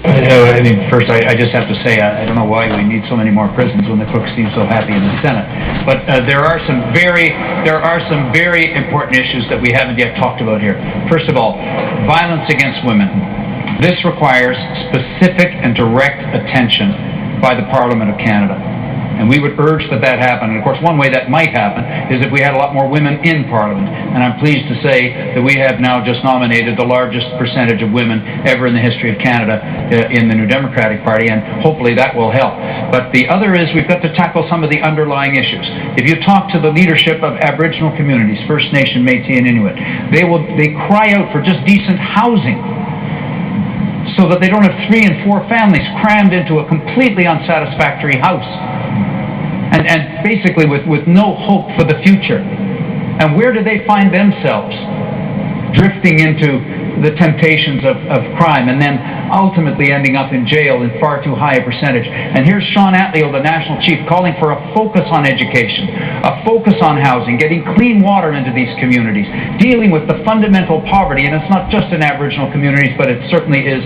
I mean, first, I just have to say, I don't know why we need so many more prisons when the cooks seem so happy in the Senate. But there are some very important issues that we haven't yet talked about here. First of all, violence against women. This requires specific and direct attention by the Parliament of Canada. And we would urge that that happen. And of course, one way that might happen is if we had a lot more women in Parliament. And I'm pleased to say that we have now just nominated the largest percentage of women ever in the history of Canada in the New Democratic Party, and hopefully that will help. But the other is we've got to tackle some of the underlying issues. If you talk to the leadership of Aboriginal communities, First Nation, Métis, and Inuit, they cry out for just decent housing, so that they don't have 3 and 4 families crammed into a completely unsatisfactory house. And basically with no hope for the future. And where do they find themselves? Drifting into the temptations of crime, and then ultimately ending up in jail in far too high a percentage. And here's Sean Atleo, the National Chief, calling for a focus on education, a focus on housing, getting clean water into these communities, dealing with the fundamental poverty, and it's not just in Aboriginal communities, but it certainly is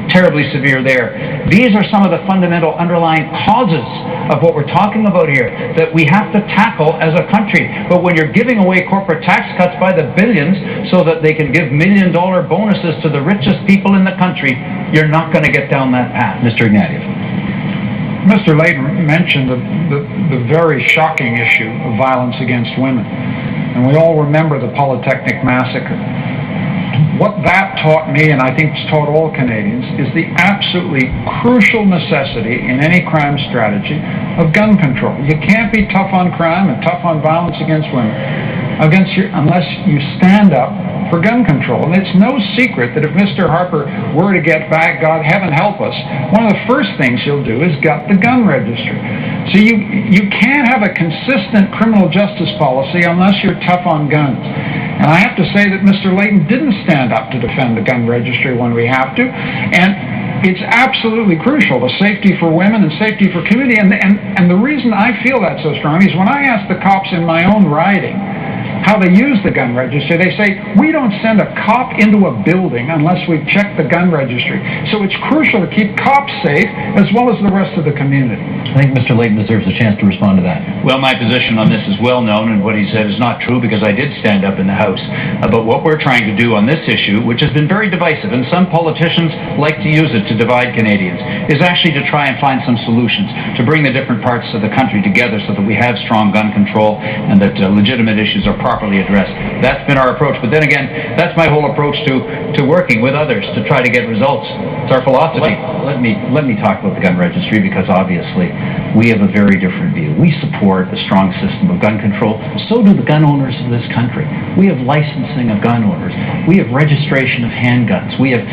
terribly severe there. These are some of the fundamental underlying causes of what we're talking about here that we have to tackle as a country. But when you're giving away corporate tax cuts by the billions so that they can give million-dollar bonuses to the richest people in the country, you're not going to get down that path. Mr. Ignatieff. Mr. Layton mentioned the very shocking issue of violence against women. And we all remember the Polytechnic massacre. What that taught me, and I think it's taught all Canadians, is the absolutely crucial necessity in any crime strategy of gun control. You can't be tough on crime and tough on violence against women unless you stand up for gun control. And it's no secret that if Mr. Harper were to get back, God heaven help us, one of the first things he'll do is gut the gun registry. So you can't have a consistent criminal justice policy unless you're tough on guns. And I have to say that Mr. Layton didn't stand up to defend the gun registry when we have to. And it's absolutely crucial, the safety for women and safety for community. And the reason I feel that so strongly is when I ask the cops in my own riding how they use the gun registry, they say, we don't send a cop into a building unless we've checked the gun registry. So it's crucial to keep cops safe as well as the rest of the community. I think Mr. Layton deserves a chance to respond to that. Well, my position on this is well known, and what he said is not true because I did stand up in the House. But what we're trying to do on this issue, which has been very divisive, and some politicians like to use it to divide Canadians, is actually to try and find some solutions, to bring the different parts of the country together so that we have strong gun control and that legitimate issues are properly addressed. That's been our approach. But then again, that's my whole approach to working with others to try to get results. It's our philosophy. Let me talk about the gun registry, because obviously we have a very different view. We support a strong system of gun control. So do the gun owners of this country. We have licensing of gun owners. We have registration of handguns. We have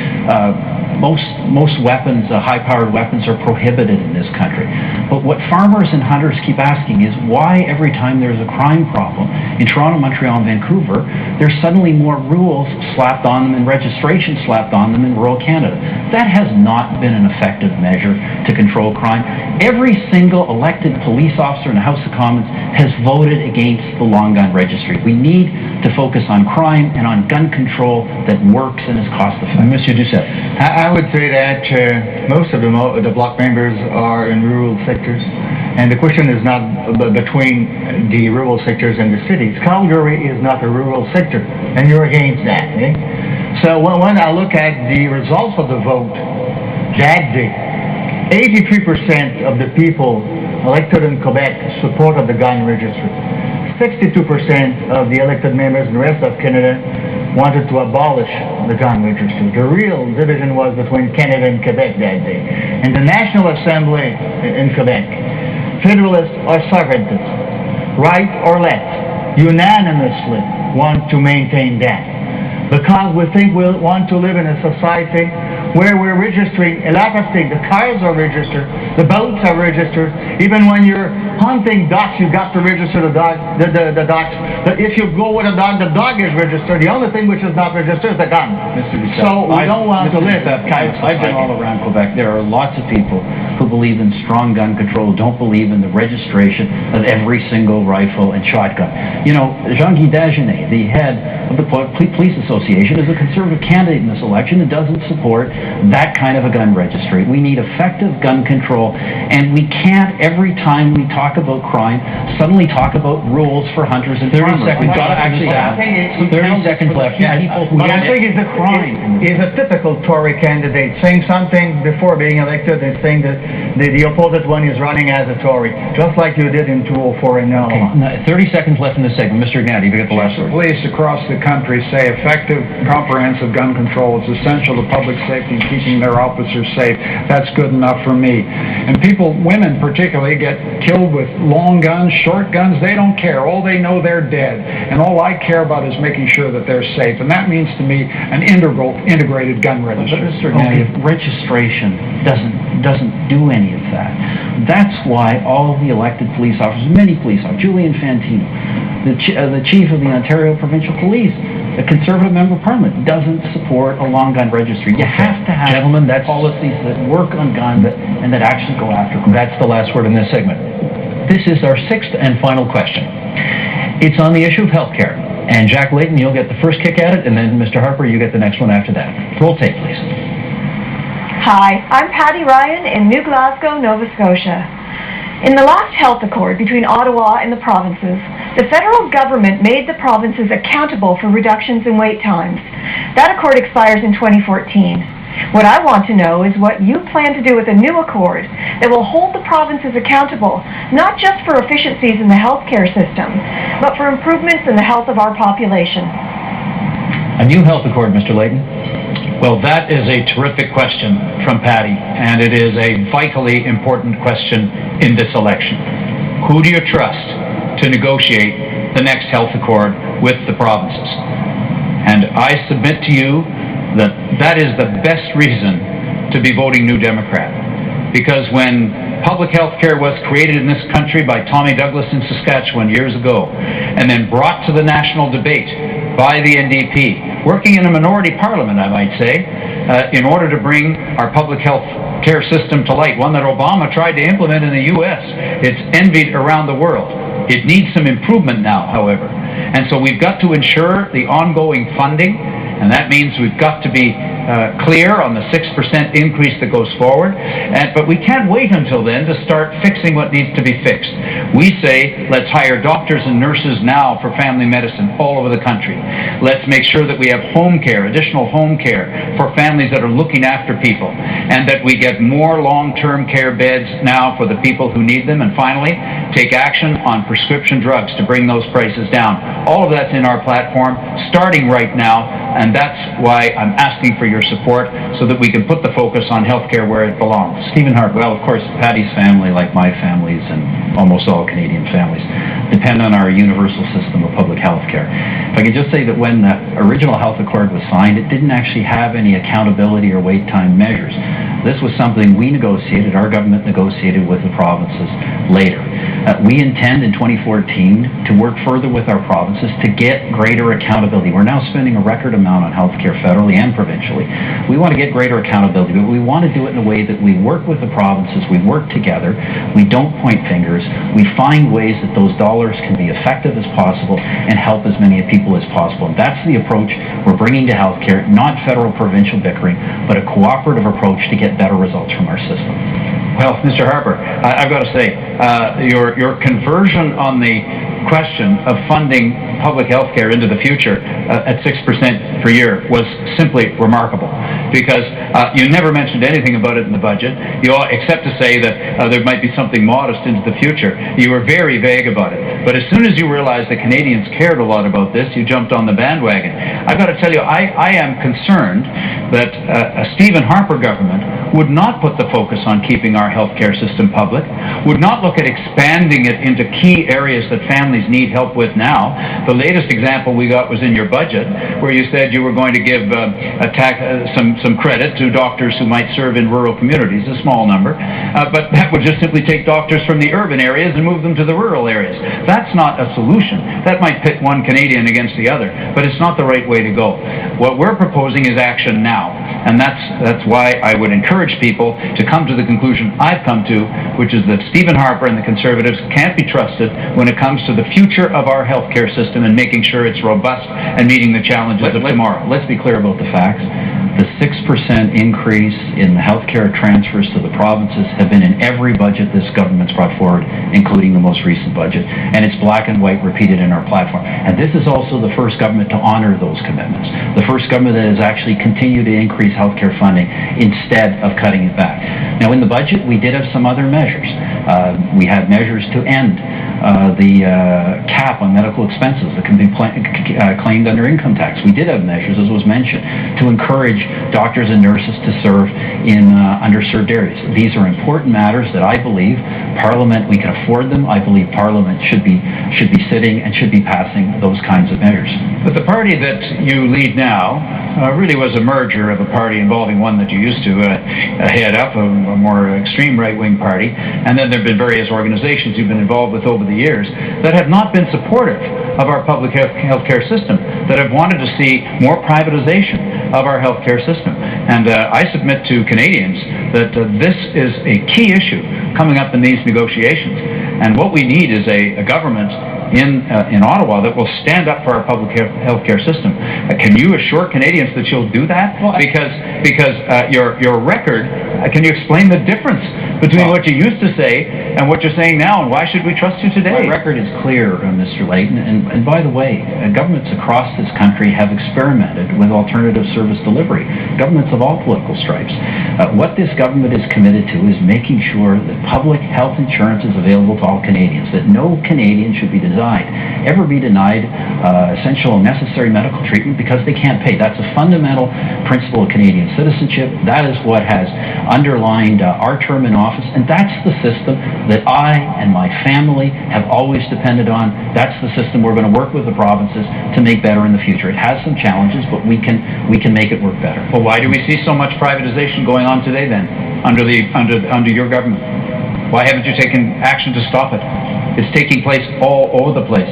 most weapons, high-powered weapons, are prohibited in this country. But what farmers and hunters keep asking is why every time there's a crime problem in Toronto, Montreal, and Vancouver, there's suddenly more rules slapped on them and registration slapped on them in rural Canada. That has not been an effective measure to control crime. Every single elected police officer in the House of Commons has voted against the long gun registry. We need to focus on crime and on gun control that works and is cost-effective. Monsieur Duceppe. I would say that most of the bloc members are in rural sectors, and the question is not between the rural sectors and the cities. Calgary is not a rural sector, and you're against that. Eh? So when I look at the results of the vote that day, 83% of the people elected in Quebec supported the gun registry. 62% of the elected members in the rest of Canada wanted to abolish the gun registry. The real division was between Canada and Quebec that day. In the National Assembly in Quebec, Federalists or sovereigntists, right or left, unanimously want to maintain that. Because we think we want to live in a society where we're registering a lot of things. The cars are registered, the boats are registered. Even when you're hunting ducks, you got to register the ducks. But if you go with a dog is registered. The only thing which is not registered is the gun. Mr. Duceppe, so we don't want to live. I've been all around Quebec. There are lots of people who believe in strong gun control don't believe in the registration of every single rifle and shotgun. You know, Jean-Guy Dagenet, the head of the Police Association, is a conservative candidate in this election and doesn't support that kind of a gun registry. We need effective gun control, and we can't, every time we talk about crime, suddenly talk about rules for hunters and farmers. We've got to actually have 30 seconds left. People who But I think he's a typical Tory candidate, saying something before being elected and saying that the opposite one is running as a Tory, just like you did in 2004 and now. Okay. 30 seconds left in this segment. Mr. Ignatieff, you get the last word. Police across the country say effective, comprehensive gun control is essential to public safety and keeping their officers safe. That's good enough for me. And people, women particularly, get killed with long guns, short guns. They don't care. All they know, they're dead. And all I care about is making sure that they're safe. And that means to me an integrated gun registry. But Mr. Ignatieff, registration doesn't do any of that. That's why all of the elected police officers, many police officers, Julian Fantino, the chief of the Ontario Provincial Police, a Conservative member of Parliament, doesn't support a long gun registry. You have to have policies that work on guns and that actually go after crime. That's the last word in this segment. This is our sixth and final question. It's on the issue of health care. And Jack Layton, you'll get the first kick at it, and then Mr. Harper, you get the next one after that. Roll tape, please. Hi, I'm Patty Ryan in New Glasgow, Nova Scotia. In the last health accord between Ottawa and the provinces, the federal government made the provinces accountable for reductions in wait times. That accord expires in 2014. What I want to know is what you plan to do with a new accord that will hold the provinces accountable, not just for efficiencies in the healthcare system, but for improvements in the health of our population. A new health accord, Mr. Layton. Well, that is a terrific question from Patty, and it is a vitally important question in this election. Who do you trust to negotiate the next health accord with the provinces? And I submit to you that that is the best reason to be voting New Democrat. Because when public health care was created in this country by Tommy Douglas in Saskatchewan years ago, and then brought to the national debate by the NDP, working in a minority parliament, I might say, in order to bring our public health care system to light, one that Obama tried to implement in the U.S. It's envied around the world. It needs some improvement now, however. And so we've got to ensure the ongoing funding, and that means we've got to be clear on the 6% increase that goes forward. But we can't wait until then to start fixing what needs to be fixed. We say, let's hire doctors and nurses now for family medicine all over the country. Let's make sure that we have home care, additional home care for families that are looking after people, and that we get more long-term care beds now for the people who need them. And finally, take action on prescription drugs to bring those prices down. All of that's in our platform, starting right now, and that's why I'm asking for your support so that we can put the focus on healthcare where it belongs. Stephen Harper. Well, of course, Patty's family, like my families and almost all Canadian families, depend on our universal system of public health care. If I could just say that when the original health accord was signed, it didn't actually have any accountability or wait time measures. This was something we negotiated, our government negotiated with the provinces later. We intend in 2014 to work further with our provinces to get greater accountability. We're now spending a record amount on healthcare federally and provincially. We want to get greater accountability, but we want to do it in a way that we work with the provinces, we work together, we don't point fingers, we find ways that those dollars can be effective as possible and help as many people as possible. And that's the approach we're bringing to healthcare, not federal-provincial bickering, but a cooperative approach to get better results from our system. Well, Mr. Harper, I've got to say, your conversion on the question of funding public health care into the future at 6% per year was simply remarkable, because you never mentioned anything about it in the budget, except to say that there might be something modest into the future. You were very vague about it. But as soon as you realized that Canadians cared a lot about this, you jumped on the bandwagon. I've got to tell you, I am concerned that a Stephen Harper government would not put the focus on keeping our healthcare system public, would not look at expanding it into key areas that families families need help with now. The latest example we got was in your budget, where you said you were going to give some credit to doctors who might serve in rural communities, a small number, but that would just simply take doctors from the urban areas and move them to the rural areas. That's not a solution. That might pit one Canadian against the other, but it's not the right way to go. What we're proposing is action now, and that's why I would encourage people to come to the conclusion I've come to, which is that Stephen Harper and the Conservatives can't be trusted when it comes to the future of our healthcare system and making sure it's robust and meeting the challenges of tomorrow. Let's be clear about the facts. The 6% increase in the healthcare transfers to the provinces have been in every budget this government's brought forward, including the most recent budget, and it's black and white repeated in our platform. And this is also the first government to honor those commitments. The first government that has actually continued to increase healthcare funding instead of cutting it back. Now, in the budget, we did have some other measures. We had measures to end the cap on medical expenses that can be claimed under income tax. We did have measures, as was mentioned, to encourage doctors and nurses to serve in underserved areas. These are important matters that I believe Parliament, we can afford them. I believe Parliament should be sitting and should be passing those kinds of measures. But the party that you lead now really was a merger of a party involving one that you used to head up, a more extreme right-wing party, and then there have been various organizations you've been involved with over the years that have not been supportive of our public healthcare system, that have wanted to see more privatization of our healthcare system. And I submit to Canadians that this is a key issue coming up in these negotiations. And what we need is a government in Ottawa that will stand up for our public healthcare system. Can you assure Canadians that you'll do that? Well, because your record, can you explain the difference between what you used to say and what you're saying now, and why should we trust you today? My record is clear, Mr. Layton, and by the way, governments across this country have experimented with alternative service delivery, governments of all political stripes. What this government is committed to is making sure that public health insurance is available to all Canadians, that no Canadian should be ever be denied essential and necessary medical treatment because they can't pay. That's a fundamental principle of Canadian citizenship. That is what has underlined our term in office, and that's the system that I and my family have always depended on. That's the system we're going to work with the provinces to make better in the future. It has some challenges, but we can make it work better. Well, why do we see so much privatization going on today then, under your government? Why haven't you taken action to stop it? It's taking place all over the place.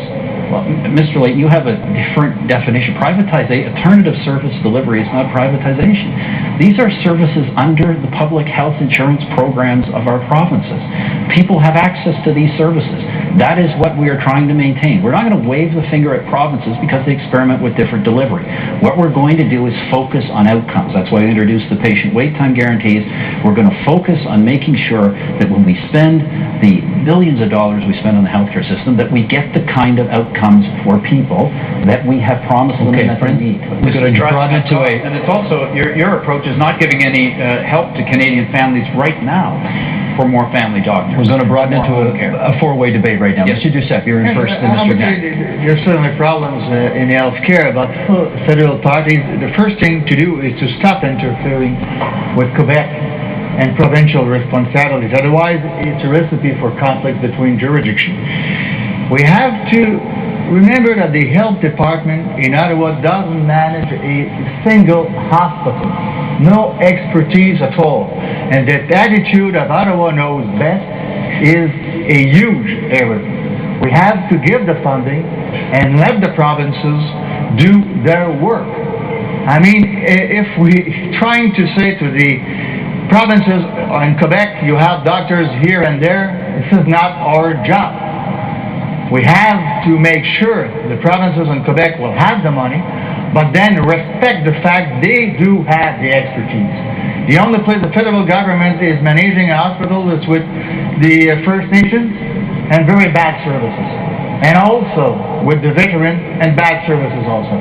Well, Mr. Layton, you have a different definition. Alternative service delivery is not privatization. These are services under the public health insurance programs of our provinces. People have access to these services. That is what we are trying to maintain. We're not going to wave the finger at provinces because they experiment with different delivery. What we're going to do is focus on outcomes. That's why we introduced the patient wait time guarantees. We're going to focus on making sure that when we spend the billions of dollars we spend on the healthcare system, that we get the kind of outcomes for people that we have promised them that they need. We're going to draw it into and it's also, your approach is not giving any help to Canadian families right now for more family doctors. We're going to broaden into a four-way debate right now. Yes. Mr. Duceppe, you're in first, then Mr. Ignatieff. There's certainly problems in healthcare, but federal parties, the first thing to do is to stop interfering with Quebec and provincial responsibilities. Otherwise, it's a recipe for conflict between jurisdictions. We have to remember that the health department in Ottawa doesn't manage a single hospital. No expertise at all. And that attitude of Ottawa knows best is a huge error. We have to give the funding and let the provinces do their work. I mean, if we're trying to say to the provinces in Quebec, you have doctors here and there, this is not our job. We have to make sure the provinces in Quebec will have the money, but then respect the fact they do have the expertise. The only place the federal government is managing a hospital is with the First Nations and very bad services. And also with the veterans and bad services also.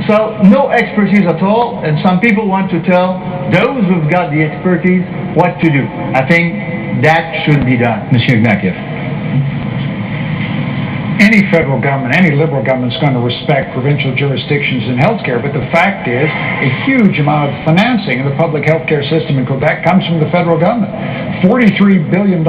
So no expertise at all, and some people want to tell those who've got the expertise what to do. I think that should be done. Monsieur Ignatieff. any federal government, any liberal government is going to respect provincial jurisdictions in healthcare, but the fact is a huge amount of financing of the public healthcare system in Quebec comes from the federal government. $43 billion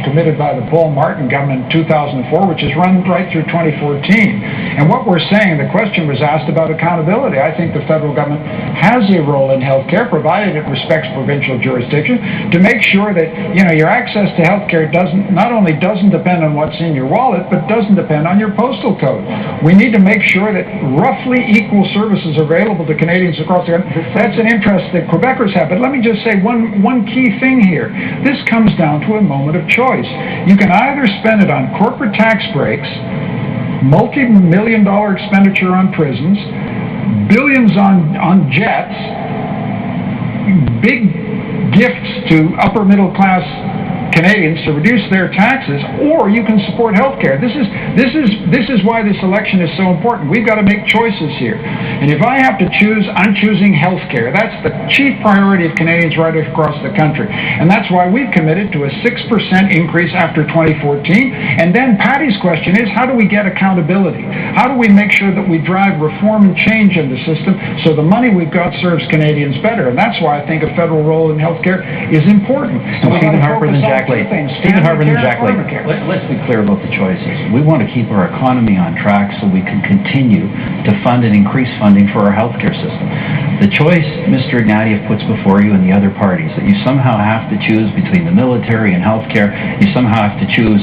committed by the Paul Martin government in 2004, which is run right through 2014. And what we're saying, the question was asked about accountability. I think the federal government has a role in healthcare, provided it respects provincial jurisdiction, to make sure that, you know, your access to healthcare not only doesn't depend on what's in your wallet, but doesn't depend on your postal code. We need to make sure that roughly equal services are available to Canadians across the country. That's an interest that Quebecers have. But let me just say one key thing here. This comes down to a moment of choice. You can either spend it on corporate tax breaks, multi-million-dollar expenditure on prisons, billions on jets, big gifts to upper middle class Canadians to reduce their taxes, or you can support healthcare. This is why this election is so important. We've got to make choices here. And if I have to choose, I'm choosing healthcare. That's the chief priority of Canadians right across the country. And that's why we've committed to a 6% increase after 2014. And then Patty's question is, how do we get accountability? How do we make sure that we drive reform and change in the system so the money we've got serves Canadians better? And that's why I think a federal role in healthcare is important. Stephen Harper and Jack Layton. Stephen Harper and Jack Layton. Let's be clear about the choices. We want to keep our economy on track so we can continue to fund and increase funding for our healthcare system. The choice Mr. Ignatieff puts before you and the other parties, that you somehow have to choose between the military and healthcare, you somehow have to choose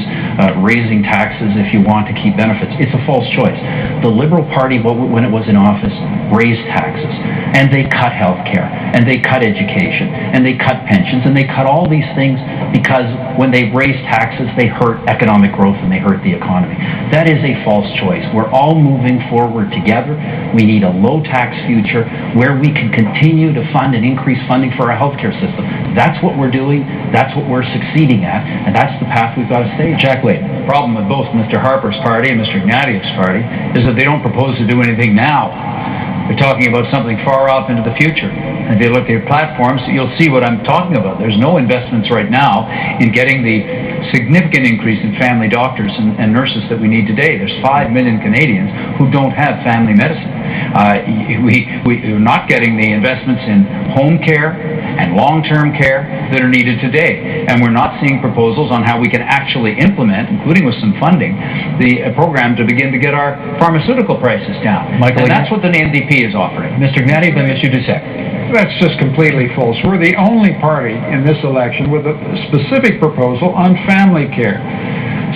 raising taxes if you want to keep benefits. It's a false choice. The Liberal Party, when it was in office, raised taxes, and they cut healthcare, and they cut education, and they cut pensions, and they cut all these things because when they raise taxes, they hurt economic growth and they hurt the economy. That is a false choice. We're all moving forward together. We need a low-tax future where we can continue to fund and increase funding for our healthcare system. That's what we're doing. That's what we're succeeding at, and that's the path we've got to stay. Jack Layton. The problem with both Mr. Harper's party and Mr. Ignatieff's party is that they don't propose to do anything now. They're talking about something far off into the future. And if you look at your platforms, you'll see what I'm talking about. There's no investments right now in getting the significant increase in family doctors and nurses that we need today. There's 5 million Canadians who don't have family medicine. We're not getting the investments in home care and long-term care that are needed today. And we're not seeing proposals on how we can actually implement, including with some funding, the program to begin to get our pharmaceutical prices down. Michael, and that's what the NDP is offering. Mr. Ignatieff and Mr. Duceppe. That's just completely false. We're the only party in this election with a specific proposal on family care,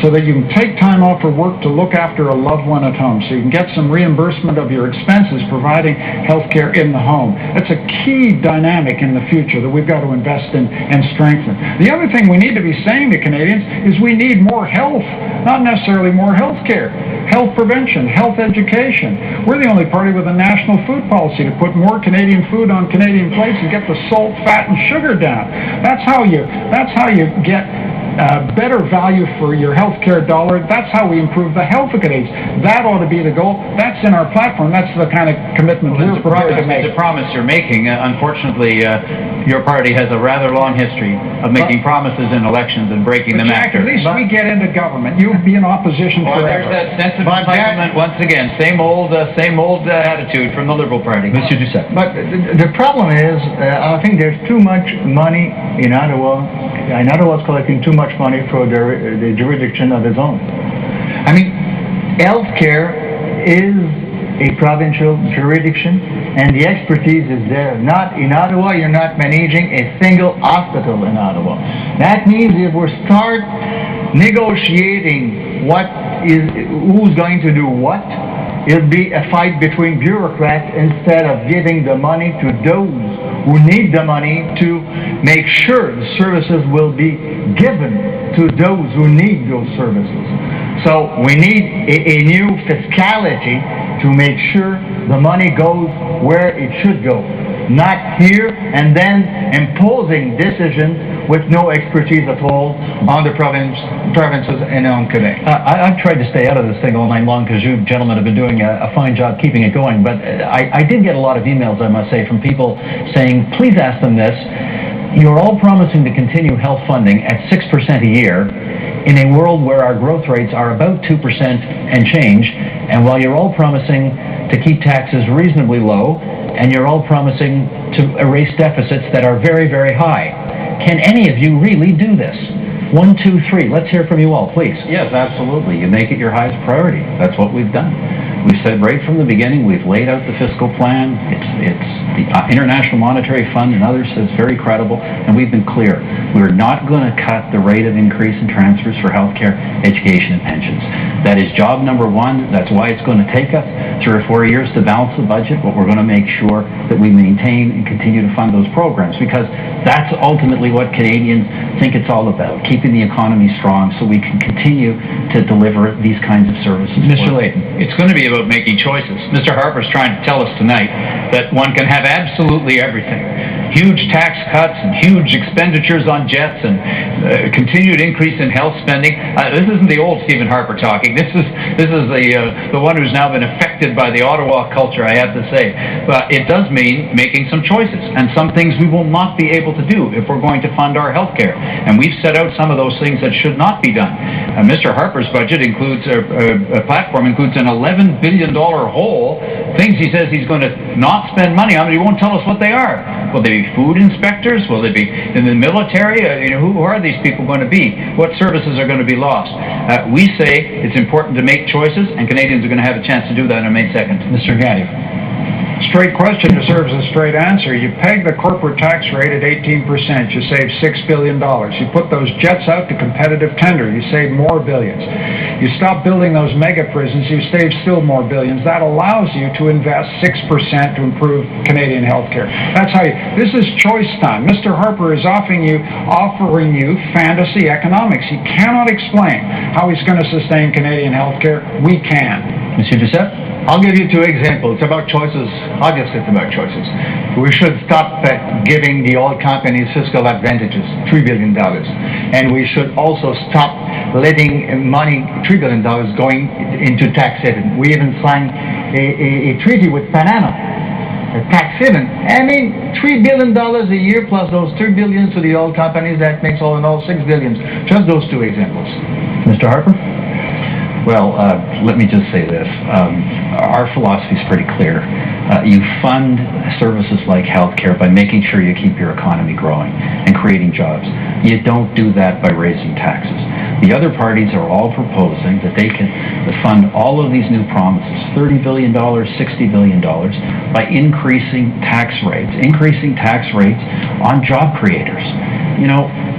so that you can take time off for work to look after a loved one at home, so you can get some reimbursement of your expenses providing health care in the home. That's a key dynamic in the future that we've got to invest in and strengthen. The other thing we need to be saying to Canadians is we need more health, not necessarily more health care. Health prevention, health education. We're the only party with a national food policy to put more Canadian food on Canadian plates and get the salt, fat, and sugar down. That's how you get better value for your healthcare dollar. That's how we improve the health of Canadians. That ought to be the goal. That's in our platform. That's the kind of commitment we're prepared to make. It's a promise you're making. Unfortunately, your party has a rather long history of making promises in elections and breaking them Jack, after. at least we get into government. You'll be in opposition forever. There's that sense of entitlement once again. Same old attitude from the Liberal Party. Mr. Duceppe. But the problem is, I think there's too much money in Ottawa. And Ottawa's collecting too much money for the jurisdiction of its own. I mean, healthcare is a provincial jurisdiction, and the expertise is there. Not in Ottawa, you're not managing a single hospital in Ottawa. That means if we start negotiating who's going to do what, it'll be a fight between bureaucrats instead of giving the money to those who need the money to make sure the services will be given to those who need those services. So we need a new fiscality to make sure the money goes where it should go, not here and then imposing decisions with no expertise at all on the provinces and on Quebec. I've tried to stay out of this thing all night long because you gentlemen have been doing a fine job keeping it going, but I did get a lot of emails, I must say, from people saying, please ask them this. You're all promising to continue health funding at 6% a year in a world where our growth rates are about 2% and change, and while you're all promising to keep taxes reasonably low, and you're all promising to erase deficits that are very, very high. Can any of you really do this? 1, 2, 3. Let's hear from you all, please. Yes, absolutely. You make it your highest priority. That's what we've done. We said right from the beginning, we've laid out the fiscal plan. It's the International Monetary Fund and others says very credible, and we've been clear. We're not going to cut the rate of increase in transfers for healthcare, education, and pensions. That is job number one. That's why it's going to take us 3 or 4 years to balance the budget, but we're going to make sure that we maintain and continue to fund those programs, because that's ultimately what Canadians think it's all about, keeping the economy strong so we can continue to deliver these kinds of services. Mr. Layton. It's going to be about making choices. Mr. Harper's trying to tell us tonight that one can have absolutely everything. Huge tax cuts and huge expenditures on jets and continued increase in health spending. This isn't the old Stephen Harper talking. This is the one who's now been affected by the Ottawa culture, I have to say. But it does mean making some choices, and some things we will not be able to do if we're going to fund our health care. And we've set out some of those things that should not be done. Mr. Harper's budget includes a platform includes an $11 billion hole, things he says he's going to not spend money on, but he won't tell us what they are. Will they be food inspectors? Will they be in the military? Who are these people going to be? What services are going to be lost? We say it's important to make choices, and Canadians are going to have a chance to do that on May 2nd. Mr. Ignatieff. Straight question deserves a straight answer. You peg the corporate tax rate at 18%, you save $6 billion. You put those jets out to competitive tender, you save more billions. You stop building those mega prisons, you save still more billions. That allows you to invest 6% to improve Canadian health care. That's how this is choice time. Mr. Harper is offering you fantasy economics. He cannot explain how he's going to sustain Canadian health care. We can. Monsieur Duceppe? I'll give you 2 examples. It's about choices. Obviously, it's about choices. We should stop giving the oil companies fiscal advantages, $3 billion. And we should also stop letting money, $3 billion, going into tax haven. We even signed a treaty with Panama, a tax haven. I mean, $3 billion a year plus those $3 billion to the oil companies, that makes all in all $6 billion. Just those 2 examples. Mr. Harper? Well, let me just say this. Our philosophy is pretty clear. You fund services like healthcare by making sure you keep your economy growing and creating jobs. You don't do that by raising taxes. The other parties are all proposing that they can fund all of these new promises, $30 billion, $60 billion, by increasing tax rates on job creators.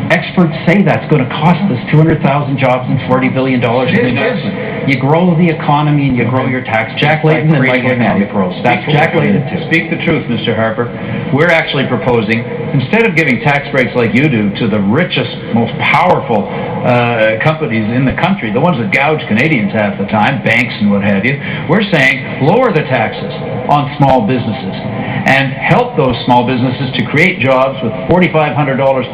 Experts say that's going to cost us 200,000 jobs and $40 billion in investment. You grow the economy and you grow your tax. Jack Layton and Mike Ignatieff. That's Jack Layton too. Speak the truth, Mr. Harper. We're actually proposing, instead of giving tax breaks like you do to the richest, most powerful companies in the country, the ones that gouge Canadians half the time, banks and what have you, we're saying lower the taxes on small businesses and help those small businesses to create jobs with $4,500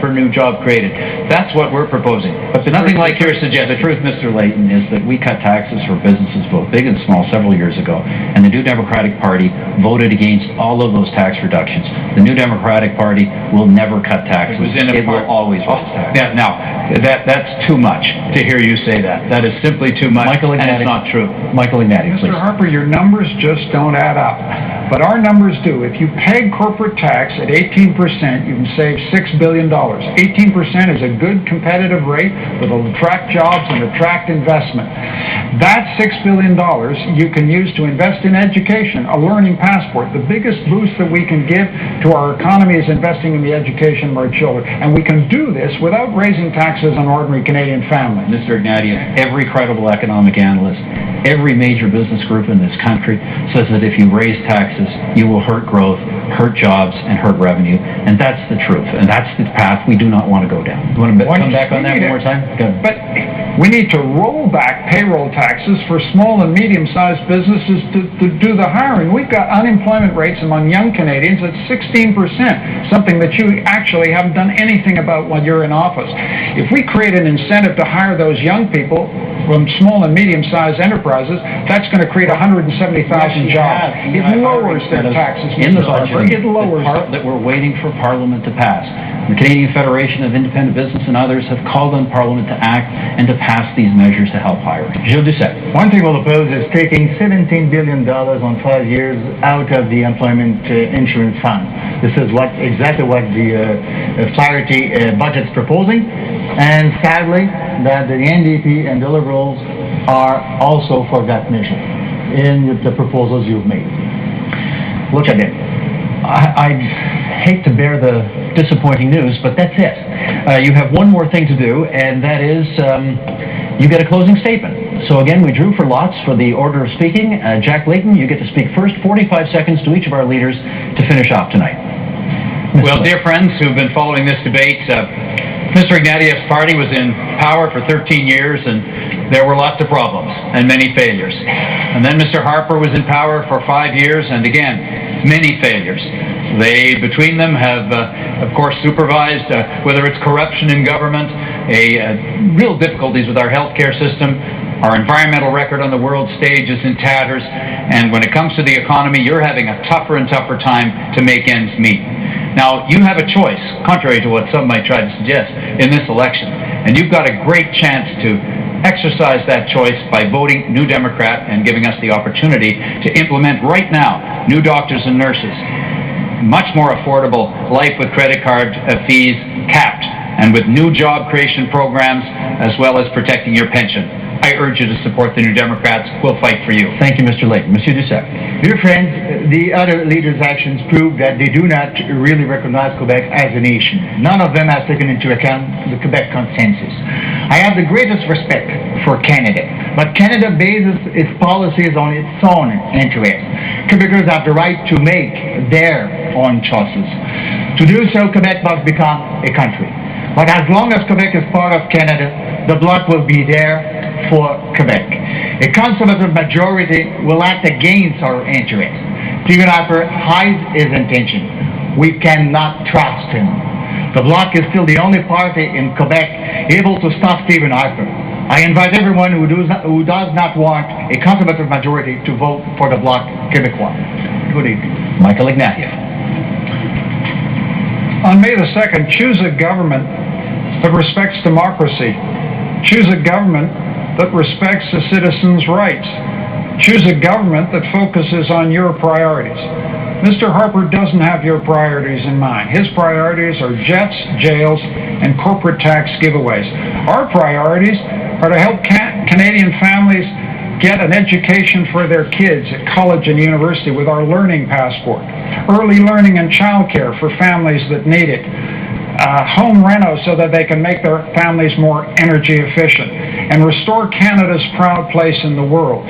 per new job created. That's what we're proposing. But nothing like your suggestion. The truth, Mr. Layton, is that we cut taxes for businesses both big and small several years ago, and the New Democratic Party voted against all of those tax reductions. The New Democratic Party will never cut taxes. It will always raise taxes. Yeah, now, that's too much to hear you say that. That is simply too much, and it's not true. Michael Ignatieff, please. Mr. Harper, your numbers just don't add up. But our numbers do. If you peg corporate tax at 18%, you can save $6 billion. 18% is a good competitive rate that will attract jobs and attract investment. That $6 billion you can use to invest in education, a learning passport. The biggest boost that we can give to our economy is investing in the education of our children. And we can do this without raising taxes on ordinary Canadian families. Mr. Ignatieff, every credible economic analyst, every major business group in this country says that if you raise taxes, you will hurt growth, hurt jobs, and hurt revenue. And that's the truth. And that's the path we do not want to go down. You want to come back on that one more time? But we need to roll back payroll taxes for small and medium-sized businesses to do the hiring. We've got unemployment rates among young Canadians at 16%, something that you actually haven't done anything about while you're in office. If we create an incentive to hire those young people from small and medium-sized enterprises, that's going to create 170,000 jobs. It lowers their taxes. In the budget It lowers that we're waiting for Parliament to pass. The Canadian Federation of Independent Business and others have called on Parliament to act and to pass these measures to help hiring. Gilles Duceppe. One thing we'll oppose is taking $17 billion on 5 years out of the Employment Insurance Fund. This is exactly what the Clarity budget's proposing, and sadly, that the NDP and the Liberals are also for that measure in the proposals you've made. Look at it. I hate to bear the disappointing news, but that's it. You have one more thing to do, and that is you get a closing statement. So again, we drew for lots for the order of speaking. Jack Layton, you get to speak first, 45 seconds to each of our leaders to finish off tonight. Well, dear friends who've been following this debate, Mr. Ignatieff's party was in power for 13 years, and there were lots of problems and many failures. And then Mr. Harper was in power for 5 years, and again, many failures. They, between them, have, of course, supervised, whether it's corruption in government, real difficulties with our healthcare system. Our environmental record on the world stage is in tatters, and when it comes to the economy, you're having a tougher and tougher time to make ends meet. Now, you have a choice, contrary to what some might try to suggest, in this election, and you've got a great chance to exercise that choice by voting New Democrat and giving us the opportunity to implement right now new doctors and nurses, much more affordable life with credit card fees capped, and with new job creation programs, as well as protecting your pension. I urge you to support the New Democrats. We'll fight for you. Thank you, Mr. Layton. Monsieur Duceppe. Dear friends, the other leaders' actions prove that they do not really recognize Quebec as a nation. None of them has taken into account the Quebec consensus. I have the greatest respect for Canada, but Canada bases its policies on its own interests. Quebecers have the right to make their own choices. To do so, Quebec must become a country. But as long as Quebec is part of Canada, the Bloc will be there for Quebec. A conservative majority will act against our interests. Stephen Harper hides his intention. We cannot trust him. The Bloc is still the only party in Quebec able to stop Stephen Harper. I invite everyone who does not want a conservative majority to vote for the Bloc Quebecois. Good evening. Michael Ignatieff. On May the 2nd, choose a government that respects democracy. Choose a government that respects the citizens' rights. Choose a government that focuses on your priorities. Mr. Harper doesn't have your priorities in mind. His priorities are jets, jails, and corporate tax giveaways. Our priorities are to help Canadian families get an education for their kids at college and university with our learning passport, early learning and childcare for families that need it, home reno so that they can make their families more energy efficient, and restore Canada's proud place in the world.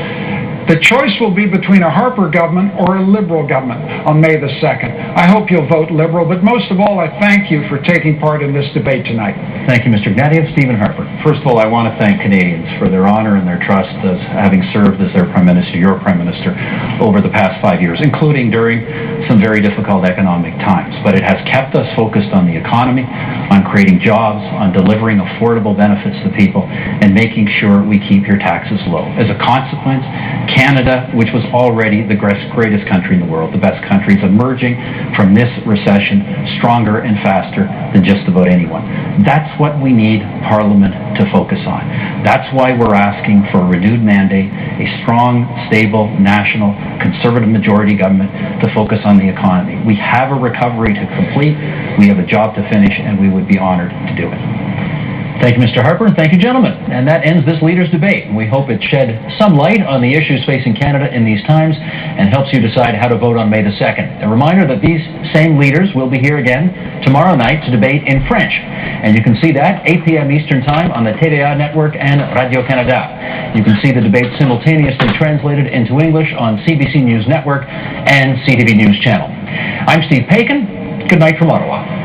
The choice will be between a Harper government or a Liberal government on May the 2nd. I hope you'll vote Liberal, but most of all, I thank you for taking part in this debate tonight. Thank you, Mr. Ignatieff. Stephen Harper. First of all, I want to thank Canadians for their honor and their trust as having served as their Prime Minister, your Prime Minister, over the past 5 years, including during some very difficult economic times. But it has kept us focused on the economy, on creating jobs, on delivering affordable benefits to people, and making sure we keep your taxes low. As a consequence, Canada, which was already the greatest country in the world, the best country, is emerging from this recession stronger and faster than just about anyone. That's what we need Parliament to focus on. That's why we're asking for a renewed mandate, a strong, stable, national, conservative majority government to focus on the economy. We have a recovery to complete, we have a job to finish, and we would be honored to do it. Thank you, Mr. Harper, and thank you, gentlemen. And that ends this leaders' debate. We hope it shed some light on the issues facing Canada in these times and helps you decide how to vote on May the 2nd. A reminder that these same leaders will be here again tomorrow night to debate in French. And you can see that 8 p.m. Eastern Time on the TVA network and Radio-Canada. You can see the debate simultaneously translated into English on CBC News Network and CTV News Channel. I'm Steve Paikin. Good night from Ottawa.